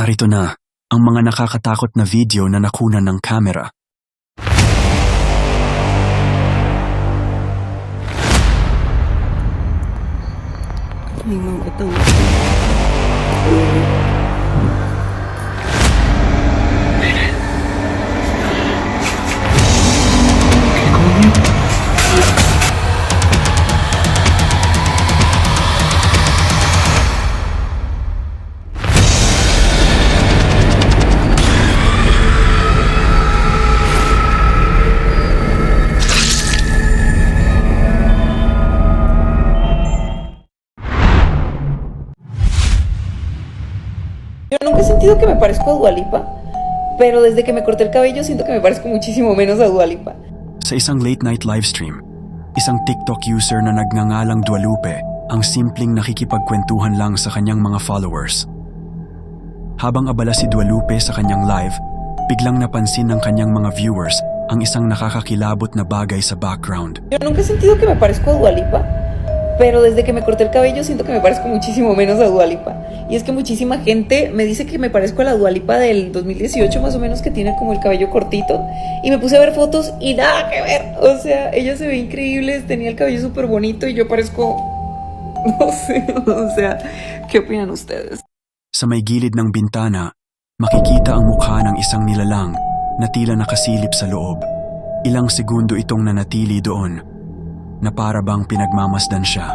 Narito na ang mga nakakatakot na video na nakunan ng kamera. May mga katawan. Yo nunca he sentido que me parezco a Dua Lipa, pero desde que me corté el cabello siento que me parezco muchísimo menos a Dua Lipa. Sa isang late-night livestream, isang TikTok user na nagngangalang Dualupe ang simpleng nakikipagkwentuhan lang sa kanyang mga followers. Habang abala si Dualupe sa kanyang live, biglang napansin ng kanyang mga viewers ang isang nakakakilabot na bagay sa background. Yo nunca he sentido que me parezco a Dua Lipa, pero desde que me corté el cabello siento que me parezco muchísimo menos a Dua Lipa. Y es que muchísima gente me dice que me parezco a la Dua Lipa del 2018 más o menos, que tiene como el cabello cortito. Y me puse a ver fotos y nada que ver. O sea, ella se ve increíble, tenía el cabello súper bonito y yo parezco... No sé, o sea, ¿qué opinan ustedes? Sa may gilid ng bintana, makikita ang mukha ng isang nilalang na tila nakasilip sa loob. Ilang segundo itong nanatili doon, na para bang pinagmamasdan siya.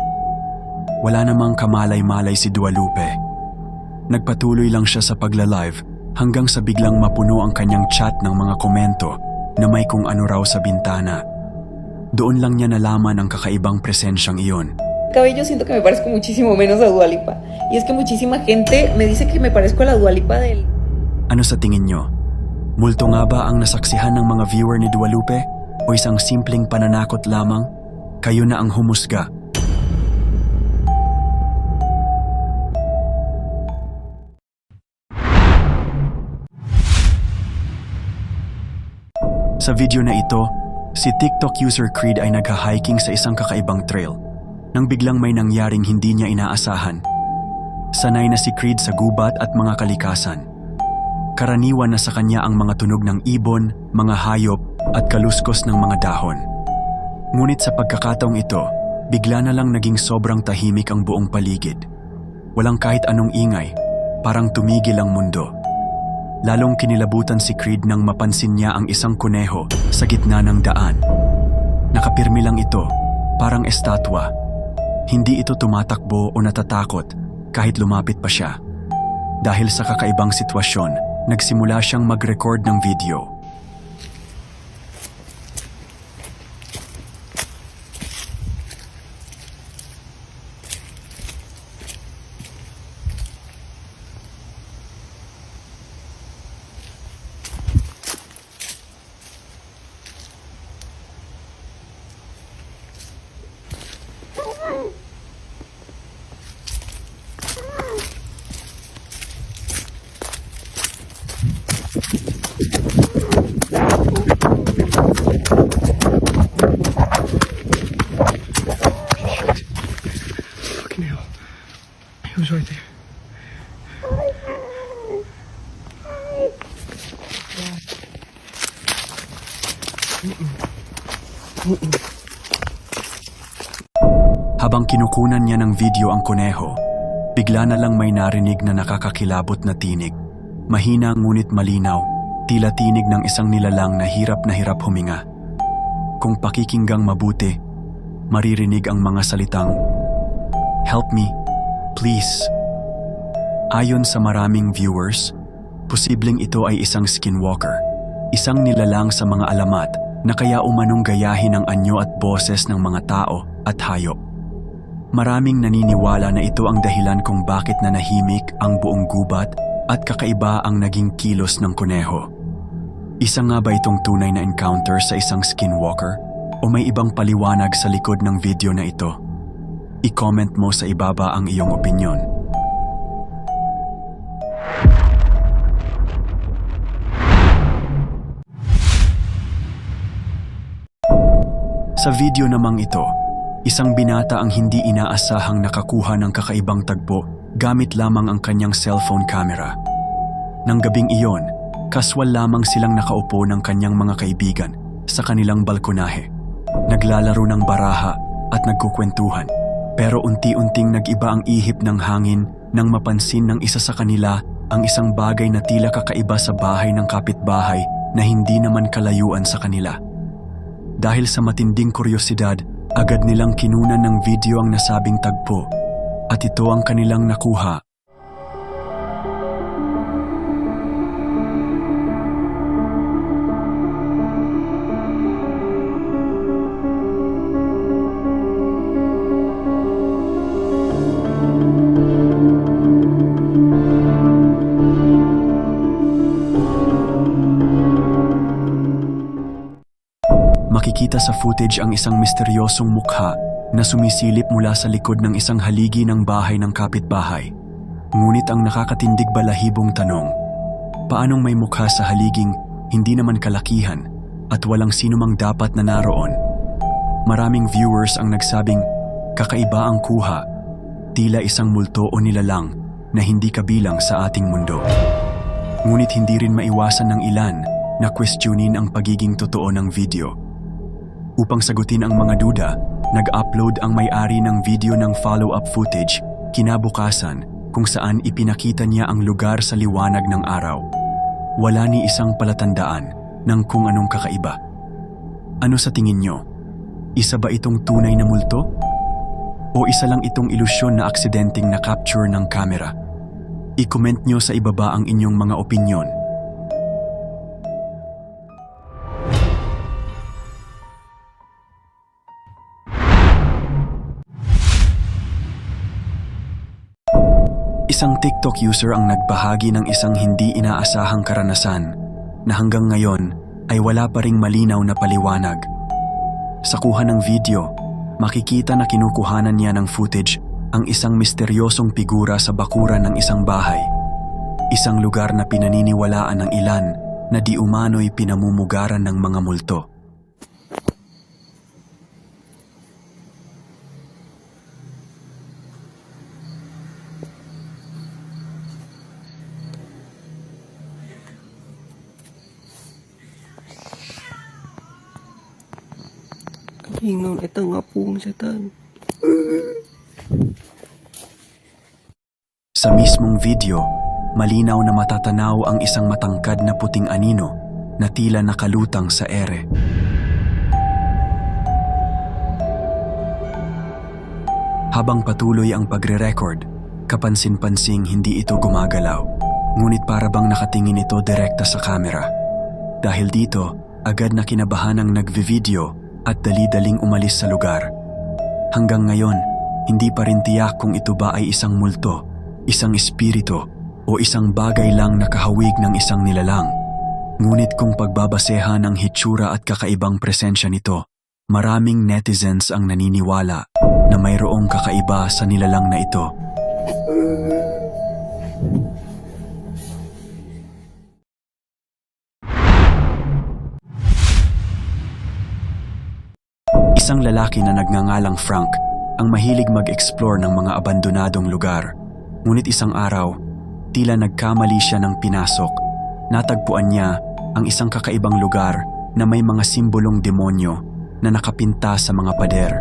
Wala namang kamalay-malay si Dualupe. Nagpatuloy lang siya sa pagla-live hanggang sa biglang mapuno ang kanyang chat ng mga komento na may kung ano raw sa bintana. Doon lang niya nalaman ang kakaibang presensyang iyon. Cabello siento que me parezco muchísimo menos a Dua Lipa. Y es que muchísima gente me dice que me parezco a la Dua Lipa del... Ano sa tingin nyo? Multo nga ba ang nasaksihan ng mga viewer ni Dualupe o isang simpleng pananakot lamang? Kayo na ang humusga. Sa video na ito, si TikTok user Creed ay nagha-hiking sa isang kakaibang trail nang biglang may nangyaring hindi niya inaasahan. Sanay na si Creed sa gubat at mga kalikasan. Karaniwan na sa kanya ang mga tunog ng ibon, mga hayop at kaluskos ng mga dahon. Ngunit sa pagkakataong ito, bigla na lang naging sobrang tahimik ang buong paligid. Walang kahit anong ingay, parang tumigil ang mundo. Lalong kinilabutan si Creed nang mapansin niya ang isang kuneho sa gitna ng daan. Nakapirmi lang ito, parang estatwa. Hindi ito tumatakbo o natatakot kahit lumapit pa siya. Dahil sa kakaibang sitwasyon, nagsimula siyang mag-record ng video. Fucking hell. He was right there. Habang kinukunan niya ng video ang kuneho, bigla na lang may narinig na nakakakilabot na tinig. Mahina ngunit malinaw, tila tinig ng isang nilalang na hirap huminga. Kung pakikinggang mabuti, maririnig ang mga salitang, "Help me, please." Ayon sa maraming viewers, posibleng ito ay isang skinwalker, isang nilalang sa mga alamat na kaya umanong gayahin ang anyo at boses ng mga tao at hayop. Maraming naniniwala na ito ang dahilan kung bakit nanahimik ang buong gubat at kakaiba ang naging kilos ng kuneho. Isa nga ba itong tunay na encounter sa isang skinwalker o may ibang paliwanag sa likod ng video na ito? I-comment mo sa ibaba ang iyong opinyon. Sa video namang ito, isang binata ang hindi inaasahang nakakuha ng kakaibang tagpo gamit lamang ang kanyang cellphone camera. Nang gabing iyon, kaswal lamang silang nakaupo ng kanyang mga kaibigan sa kanilang balkonahe. Naglalaro ng baraha at nagkukwentuhan. Pero unti-unting nag-iba ang ihip ng hangin nang mapansin ng isa sa kanila ang isang bagay na tila kakaiba sa bahay ng kapitbahay na hindi naman kalayuan sa kanila. Dahil sa matinding kuryosidad, agad nilang kinunan ng video ang nasabing tagpo at ito ang kanilang nakuha. Makikita sa footage ang isang misteryosong mukha na sumisilip mula sa likod ng isang haligi ng bahay ng kapitbahay. Ngunit ang nakakatindig balahibong tanong, paanong may mukha sa haliging hindi naman kalakihan at walang sinumang dapat na naroon? Maraming viewers ang nagsabing kakaiba ang kuha, tila isang multo o nilalang na hindi kabilang sa ating mundo. Ngunit hindi rin maiwasan ng ilan na questionin ang pagiging totoo ng video. Upang sagutin ang mga duda, nag-upload ang may-ari ng video ng follow-up footage kinabukasan kung saan ipinakita niya ang lugar sa liwanag ng araw. Wala ni isang palatandaan ng kung anong kakaiba. Ano sa tingin nyo? Isa ba itong tunay na multo? O isa lang itong ilusyon na aksidenteng na-capture ng kamera? I-comment nyo sa ibaba ang inyong mga opinyon. Isang TikTok user ang nagbahagi ng isang hindi inaasahang karanasan na hanggang ngayon ay wala pa ring malinaw na paliwanag. Sa kuha ng video, makikita na kinukuhanan niya ng footage ang isang misteryosong figura sa bakuran ng isang bahay. Isang lugar na pinaniniwalaan ng ilan na di umano'y pinamumugaran ng mga multo. Ingon, ito nga pong setan. Sa mismong video, malinaw na matatanaw ang isang matangkad na puting anino na tila nakalutang sa ere. Habang patuloy ang pagre-record, kapansin-pansing hindi ito gumagalaw. Ngunit para bang nakatingin ito direkta sa kamera. Dahil dito, agad na kinabahan ang nagvi-video at dali-daling umalis sa lugar. Hanggang ngayon, hindi pa rin tiyak kung ito ba ay isang multo, isang espiritu, o isang bagay lang na kahawig ng isang nilalang. Ngunit kung pagbabasehan ang hitsura at kakaibang presensya nito, maraming netizens ang naniniwala na mayroong kakaiba sa nilalang na ito. Isang lalaki na nagngangalang Frank ang mahilig mag-explore ng mga abandonadong lugar. Ngunit isang araw, tila nagkamali siya ng pinasok. Natagpuan niya ang isang kakaibang lugar na may mga simbolong demonyo na nakapinta sa mga pader.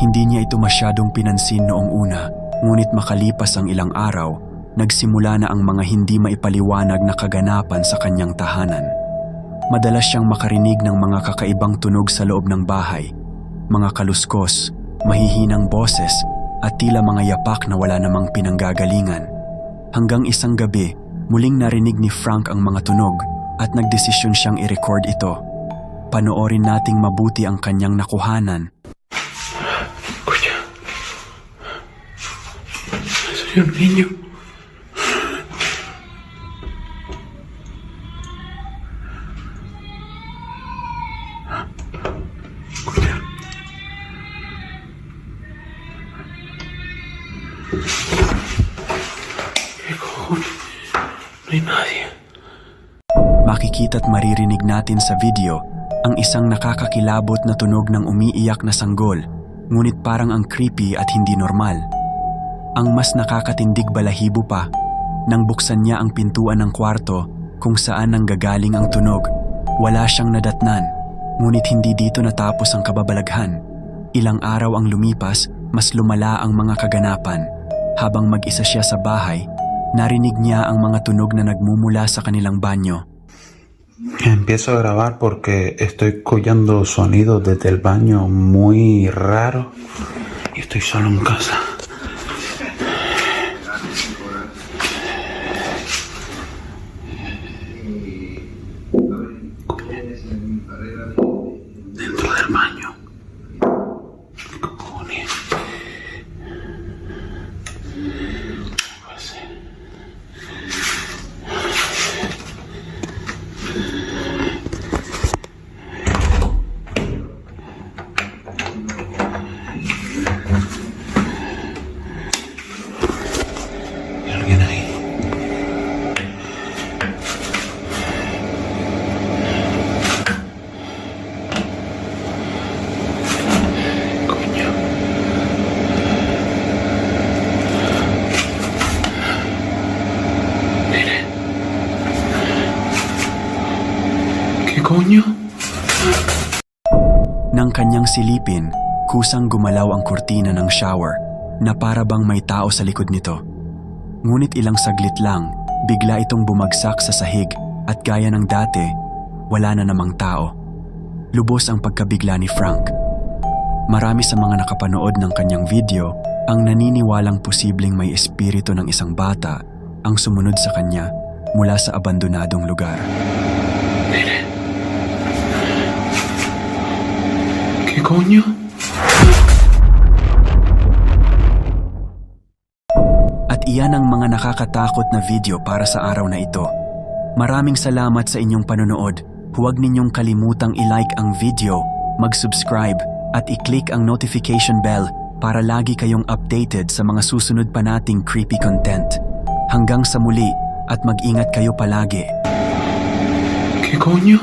Hindi niya ito masyadong pinansin noong una, ngunit makalipas ang ilang araw, nagsimula na ang mga hindi maipaliwanag na kaganapan sa kanyang tahanan. Madalas siyang makarinig ng mga kakaibang tunog sa loob ng bahay, mga kaluskos, mahihinang boses at tila mga yapak na wala namang pinanggagalingan. Hanggang isang gabi, muling narinig ni Frank ang mga tunog at nagdesisyon siyang i-record ito. Panoorin nating mabuti ang kanyang nakuhanan. Kuya, nasa yung ninyo? Kuya. No hay nadie. Makikita't maririnig natin sa video ang isang nakakakilabot na tunog ng umiiyak na sanggol, ngunit parang ang creepy at hindi normal. Ang mas nakakatindig balahibo pa, Nang buksan niya ang pintuan ng kwarto kung saan nanggagaling ang tunog, wala siyang nadatnan. Ngunit hindi dito natapos ang kababalaghan. Ilang araw ang lumipas, mas lumala ang mga kaganapan. Habang mag-isa siya sa bahay, narinig niya ang mga tunog na nagmumula sa kanilang banyo. Empiezo a grabar porque estoy escuchando sonidos desde el baño muy raros y estoy solo en casa. Dentro del baño. ¿Qué cojones? Hay alguien ahí. Coño. Mire. ¿Qué coño? Nang kanyang silipin, kusang gumalaw ang kurtina ng shower na para bang may tao sa likod nito. Ngunit ilang saglit lang, bigla itong bumagsak sa sahig at gaya ng dati, wala na namang tao. Lubos ang pagkabigla ni Frank. Marami sa mga nakapanood ng kanyang video ang naniniwalang posibleng may espiritu ng isang bata ang sumunod sa kanya mula sa abandonadong lugar. ¿Qué coño? At iyan ang mga nakakatakot na video para sa araw na ito. Maraming salamat sa inyong panonood. Huwag ninyong kalimutang i-like ang video, mag-subscribe at i-click ang notification bell para lagi kayong updated sa mga susunod pa nating creepy content. Hanggang sa muli at mag-ingat kayo palagi. ¿Qué coño?